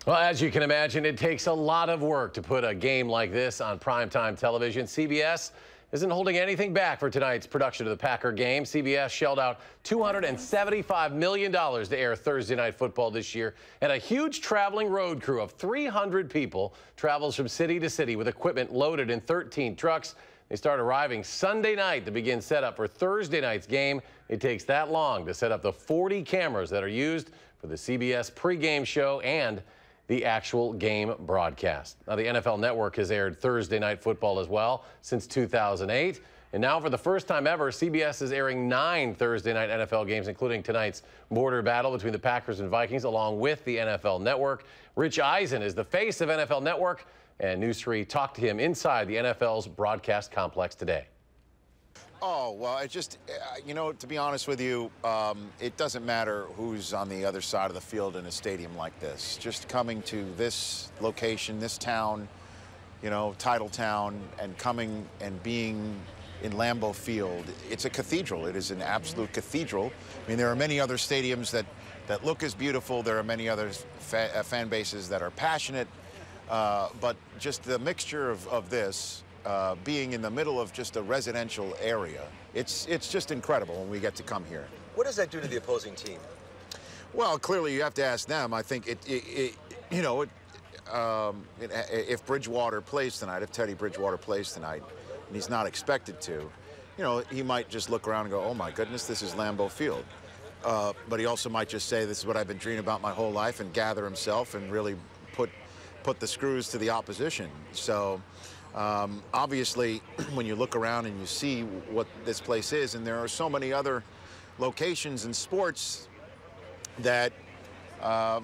Well, as you can imagine, it takes a lot of work to put a game like this on primetime television. CBS isn't holding anything back for tonight's production of the Packer game. CBS shelled out $275 million to air Thursday Night Football this year, and a huge traveling road crew of 300 people travels from city to city with equipment loaded in 13 trucks. They start arriving Sunday night to begin setup for Thursday night's game. It takes that long to set up the 40 cameras that are used for the CBS pregame show and the actual game broadcast. Now, the NFL Network has aired Thursday Night Football as well since 2008. And now, for the first time ever, CBS is airing 9 Thursday night NFL games, including tonight's border battle between the Packers and Vikings, along with the NFL Network. Rich Eisen is the face of NFL Network, and News 3 talked to him inside the NFL's broadcast complex today. Oh, well, it just, you know, to be honest with you, it doesn't matter who's on the other side of the field in a stadium like this. Just coming to this location, this town, you know, title town, and coming and being in Lambeau Field, it's a cathedral. It is an absolute cathedral. I mean, there are many other stadiums that look as beautiful. There are many other fan bases that are passionate. But just the mixture of this, being in the middle of just a residential area, it's just incredible when we get to come here. What does that do to the opposing team? Well, clearly you have to ask them. I think if Bridgewater plays tonight, if Teddy Bridgewater plays tonight, and he's not expected to, you know, he might just look around and go, oh my goodness, this is Lambeau Field. But he also might just say, this is what I've been dreaming about my whole life, and gather himself and really put the screws to the opposition. So obviously, when you look around and you see what this place is, and there are so many other locations in sports that have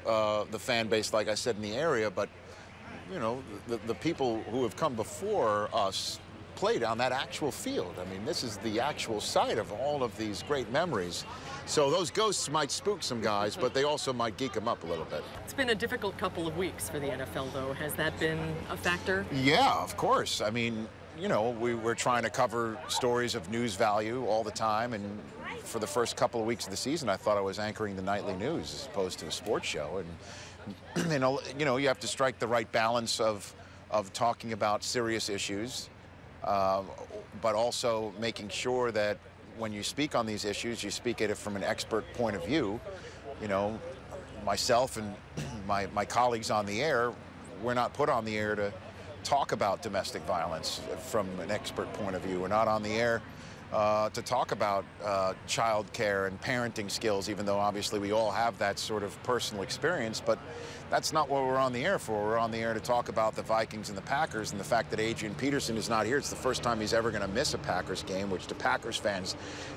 the fan base, like I said, in the area, but you know, the people who have come before us played on that actual field. I mean, this is the actual site of all of these great memories. So those ghosts might spook some guys, but they also might geek them up a little bit. It's been a difficult couple of weeks for the NFL, though. Has that been a factor? Yeah, of course. I mean, you know, we're trying to cover stories of news value all the time, and for the first couple of weeks of the season, I thought I was anchoring the nightly news as opposed to a sports show. And you know, you have to strike the right balance of talking about serious issues, but also making sure that when you speak on these issues, you speak at it from an expert point of view. You know, myself and my colleagues on the air, we're not put on the air to talk about domestic violence from an expert point of view. We're not on the air to talk about child care and parenting skills, even though obviously we all have that sort of personal experience, but that's not what we're on the air for. We're on the air to talk about the Vikings and the Packers, and the fact that Adrian Peterson is not here. It's the first time he's ever going to miss a Packers game, which to Packers fans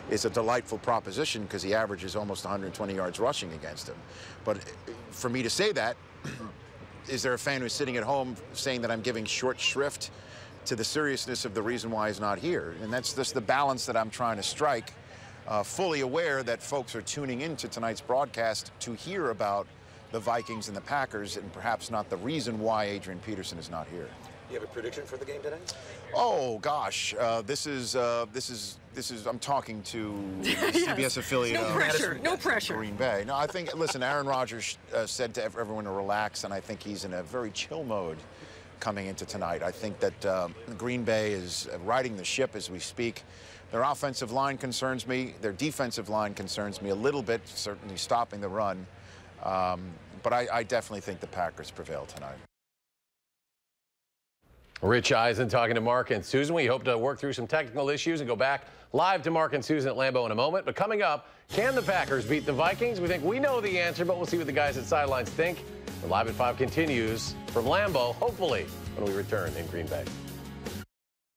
is a delightful proposition because he averages almost 120 yards rushing against him. But for me to say that, is there a fan who's sitting at home saying that I'm giving short shrift to the seriousness of the reason why he's not here? And that's just the balance that I'm trying to strike, fully aware that folks are tuning into tonight's broadcast to hear about the Vikings and the Packers, and perhaps not the reason why Adrian Peterson is not here. Do you have a prediction for the game today? Oh gosh, this is I'm talking to the CBS affiliate. No pressure. No pressure. Green Bay. No, I think, listen, Aaron Rodgers said to everyone to relax, and I think he's in a very chill mode coming into tonight. I think that Green Bay is riding the ship as we speak. Their offensive line concerns me. Their defensive line concerns me a little bit, certainly stopping the run. But I definitely think the Packers prevail tonight. Rich Eisen talking to Mark and Susan. We hope to work through some technical issues and go back live to Mark and Susan at Lambeau in a moment. But coming up, can the Packers beat the Vikings? We think we know the answer, but we'll see what the guys at Sidelines think. The Live at 5 continues from Lambeau, hopefully, when we return in Green Bay.